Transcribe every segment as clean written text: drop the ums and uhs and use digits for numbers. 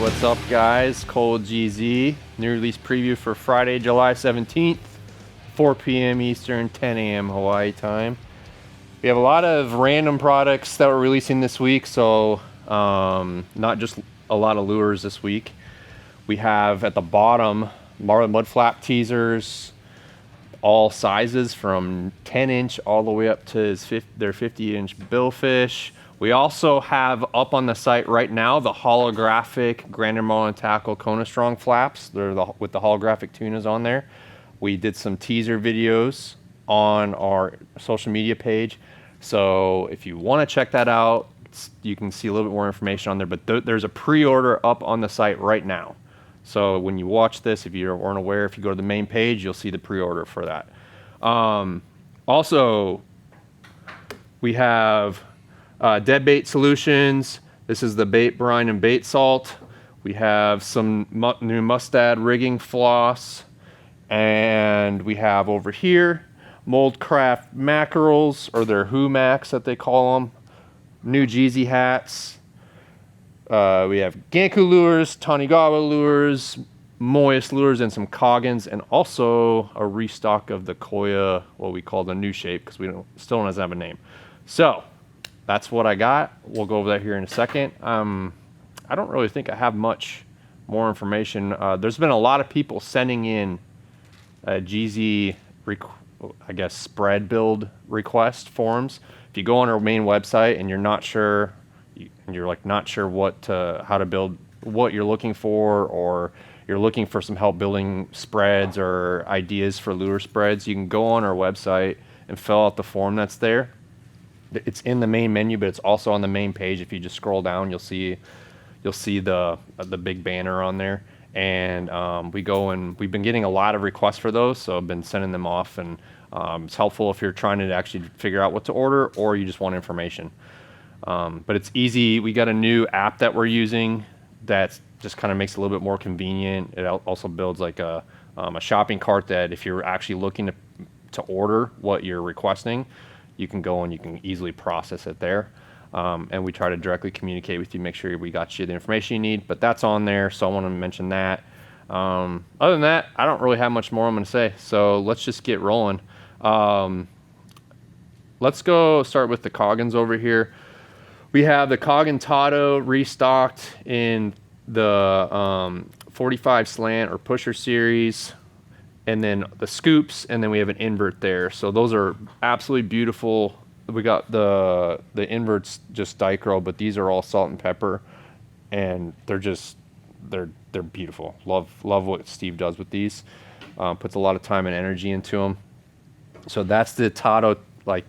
What's up, guys? Cole GZ, new release preview for Friday, July 17th, 4 p.m. Eastern, 10 a.m. Hawaii time. We have a lot of random products that we're releasing this week, so not just a lot of lures this week. We have at the bottom MARLIN mud flap teasers, all sizes from 10-inch all the way up to their 50-inch billfish. We also have up on the site right now the holographic Grand Marlin Tackle Kona Strong flaps. They're with the holographic tunas on there. We did some teaser videos on our social media page. So if you want to check that out, you can see a little bit more information on there. But there's a pre-order up on the site right now. So when you watch this, if you weren't aware, if you go to the main page, you'll see the pre-order for that. Also, we have dead bait solutions. This is the bait brine and bait salt. We have some new Mustad rigging floss. And we have over here Moldcraft Mackerels, or their Humacs that they call them. New Jeezy hats. We have Ganku lures, Tanigawa lures, Moyes lures, and some Coggins, and also a restock of the Koya, what we call the new shape, because we still don't have a name. So that's what I got. We'll go over that here in a second. I don't really think I have much more information. There's been a lot of people sending in GZ, I guess, spread build request forms. If you go on our main website and you're not sure, not sure how to build what you're looking for, or you're looking for some help building spreads or ideas for lure spreads, you can go on our website and fill out the form that's there. It's in the main menu, but it's also on the main page. If you just scroll down, you'll see the big banner on there. And we've been getting a lot of requests for those, so I've been sending them off, and it's helpful if you're trying to actually figure out what to order, or you just want information. But it's easy. We got a new app that we're using that just kind of makes it a little bit more convenient. It also builds like a shopping cart that if you're actually looking to order what you're requesting, you can go and you can easily process it there. And we try to directly communicate with you, make sure we got you the information you need. But that's on there, so I want to mention that. Other than that, I don't really have much more I'm going to say. So let's just get rolling. Let's go start with the Coggins over here. We have the Coggin Tado restocked in the 45 slant or pusher series, and then the scoops, and then we have an invert there. So those are absolutely beautiful. We got the inverts just dichro, but these are all salt and pepper, and they're beautiful. Love what Steve does with these. Puts a lot of time and energy into them. So that's the Tado, like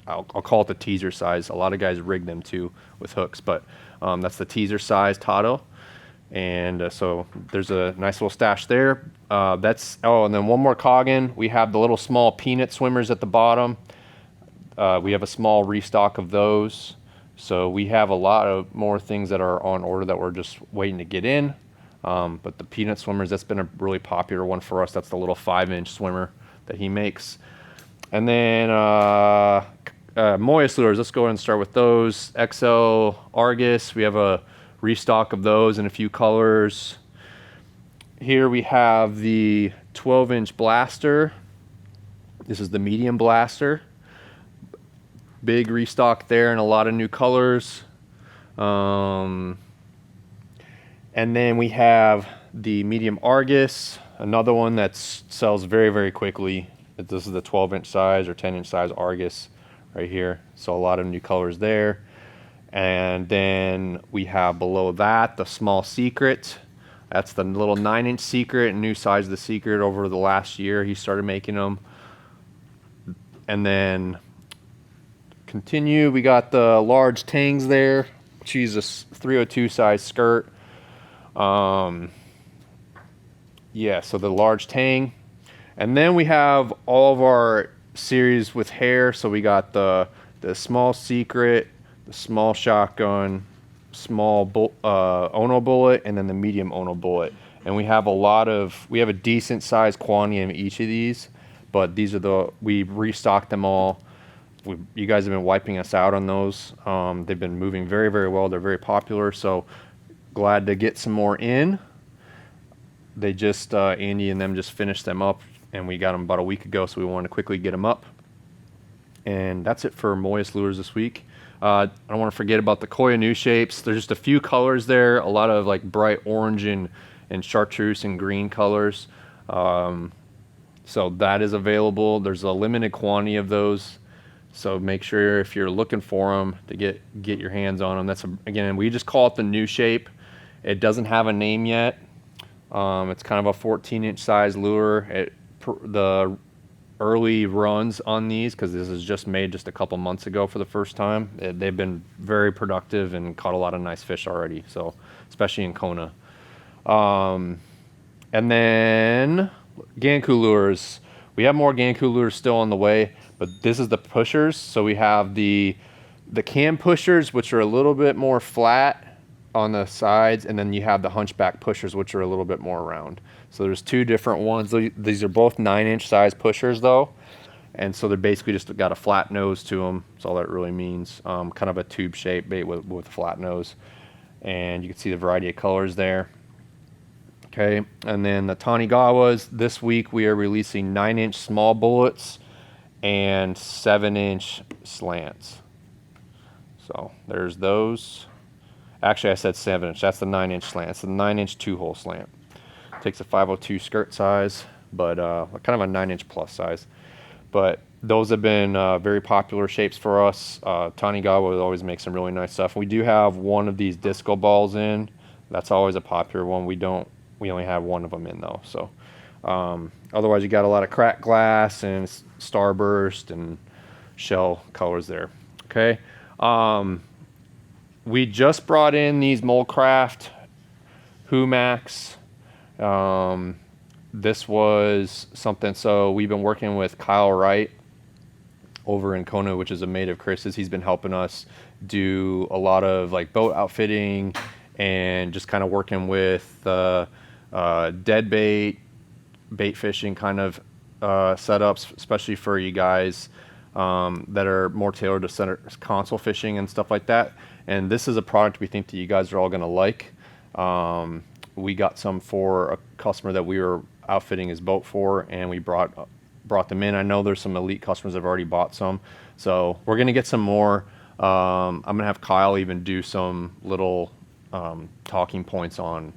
I'll call it the teaser size. A lot of guys rig them too with hooks, but that's the teaser size Tado. And so there's a nice little stash there. And then one more Coggin. We have the little small peanut swimmers at the bottom. We have a small restock of those. So we have a lot of more things that are on order that we're just waiting to get in. But the peanut swimmers, that's been a really popular one for us. That's the little 5-inch swimmer that he makes. And then Moyes lures, let's go ahead and start with those. XL Argus, we have a restock of those in a few colors. Here we have the 12-inch blaster. This is the medium blaster. Big restock there and a lot of new colors. And then we have the medium Argus, another one that sells very, very quickly. This is the 12-inch size or 10-inch size Argus right here. So a lot of new colors there. And then we have below that the small Secret. That's the little 9-inch Secret, new size of the Secret over the last year. He started making them. And then continue, we got the large Tangs there. She's a 302 size skirt. So the large Tang. And then we have all of our series with hair. So we got the small Secret, the small Shotgun, small Ono bullet, and then the medium Ono bullet. And we have a decent sized quantity of each of these, but we restocked them all. You guys have been wiping us out on those. They've been moving very, very well. They're very popular. So glad to get some more in. They just, Andy and them just finished them up, and we got them about a week ago, so we wanted to quickly get them up. And that's it for Moyes lures this week. I don't want to forget about the Koya new shapes. There's just a few colors there, a lot of like bright orange and chartreuse and green colors. So that is available. There's a limited quantity of those. So make sure if you're looking for them to get your hands on them. That's again, we just call it the new shape. It doesn't have a name yet. It's kind of a 14-inch size lure. The early runs on these, because this is just made just a couple months ago for the first time, they've been very productive and caught a lot of nice fish already. So especially in Kona. And then Ganku lures. We have more Ganku lures still on the way, but this is the pushers. So we have the cam pushers, which are a little bit more flat on the sides, and then you have the Hunchback pushers, which are a little bit more round. So there's two different ones. These are both 9-inch size pushers though, and so they're basically just got a flat nose to them. That's all that really means. Kind of a tube shaped bait with a flat nose, and you can see the variety of colors there. Okay, and then the Tanigawas, this week we are releasing 9-inch small bullets and 7-inch slants. So there's those. Actually, I said 7-inch. That's the 9-inch slant. It's the 9-inch 2-hole slant. Takes a 502 skirt size, but kind of a 9-inch plus size. But those have been very popular shapes for us. Tanigawa always makes some really nice stuff. We do have one of these disco balls in. That's always a popular one. We only have one of them in though. So otherwise, you got a lot of cracked glass and starburst and shell colors there. Okay. We just brought in these Moldcraft Humax. This was something, so we've been working with Kyle Wright over in Kona, which is a mate of Chris's. He's been helping us do a lot of like boat outfitting and just kind of working with dead bait fishing kind of setups, especially for you guys that are more tailored to center console fishing and stuff like that. And this is a product we think that you guys are all going to like. We got some for a customer that we were outfitting his boat for, and we brought them in. I know there's some elite customers that have already bought some, so we're going to get some more. I'm going to have Kyle even do some little talking points on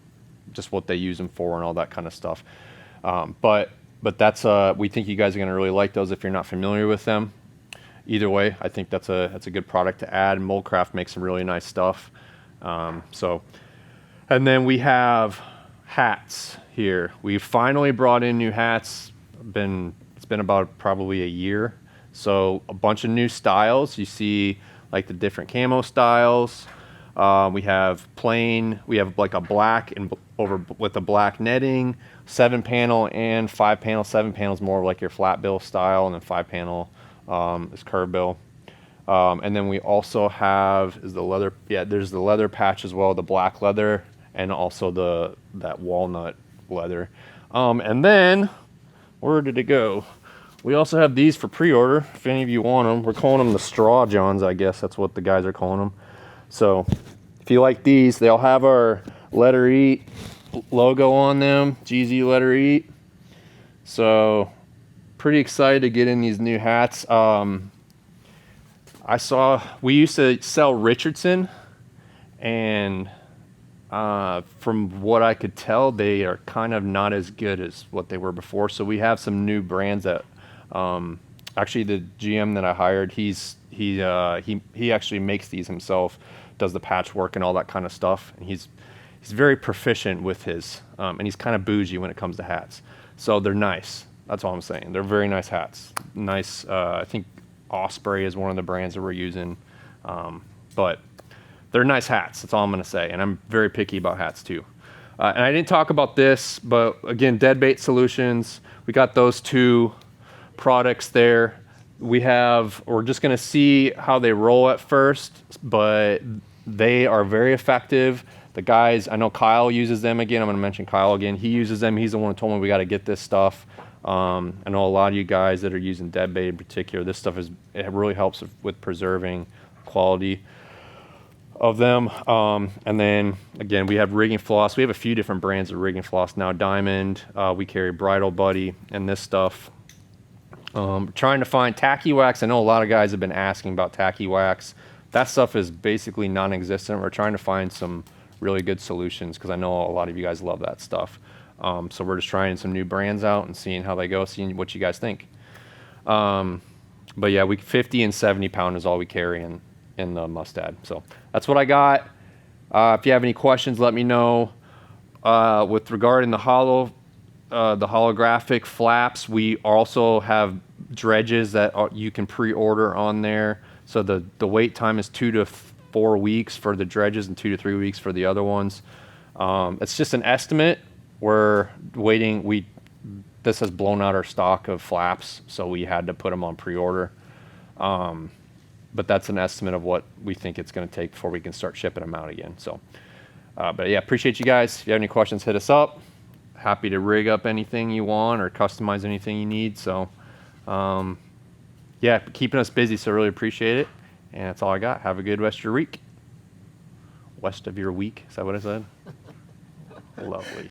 just what they use them for and all that kind of stuff. But that's we think you guys are going to really like those if you're not familiar with them. Either way, I think that's a good product to add. Moldcraft makes some really nice stuff. And then we have hats here. We finally brought in new hats. It's been about probably a year. So a bunch of new styles. You see like the different camo styles. We have plain. We have like a black and over with a black netting, 7-panel and 5-panel. 7-panel is more like your flat bill style, and then 5-panel is curve bill. And then we also have is the leather. Yeah, there's the leather patch as well, the black leather, and also that walnut leather. And then where did it go? We also have these for pre-order. If any of you want them, we're calling them the Straw Johns. I guess that's what the guys are calling them. So if you like these, they'll have our Letter Eat logo on them. GZ Letter Eat. So pretty excited to get in these new hats. We used to sell Richardson, and from what I could tell, they are kind of not as good as what they were before. So we have some new brands that actually the GM that I hired, he actually makes these himself, does the patchwork and all that kind of stuff, and he's very proficient with his, and he's kind of bougie when it comes to hats. So they're nice. That's all I'm saying. They're very nice hats. Nice. I think Osprey is one of the brands that we're using, but they're nice hats. That's all I'm going to say. And I'm very picky about hats too. And I didn't talk about this, but again, Dead Bait Solutions. We got those two products there. We're just going to see how they roll at first, but they are very effective. The guys, I know Kyle uses them again. I'm going to mention Kyle again. He uses them. He's the one who told me we got to get this stuff. I know a lot of you guys that are using dead bait in particular, this stuff it really helps with preserving quality. of them. And then again, we have rigging floss. We have a few different brands of rigging floss now. Diamond, we carry Bridal Buddy and this stuff. Trying to find tacky wax. I know a lot of guys have been asking about tacky wax. That stuff is basically non-existent. We're trying to find some really good solutions because I know a lot of you guys love that stuff. So we're just trying some new brands out and seeing how they go, seeing what you guys think. But yeah, 50 and 70 pound is all we carry in the Mustad. So that's what I got. If you have any questions, let me know. With regarding the holographic flaps, we also have dredges that you can pre-order on there. So the wait time is 2 to 4 weeks for the dredges and 2 to 3 weeks for the other ones. It's just an estimate. We're waiting. This has blown out our stock of flaps, so we had to put them on pre-order. But that's an estimate of what we think it's going to take before we can start shipping them out again. So, but yeah, appreciate you guys. If you have any questions, hit us up. Happy to rig up anything you want or customize anything you need. So, yeah, keeping us busy, so really appreciate it. And that's all I got. Have a good rest of your week. West of your week, is that what I said? Lovely.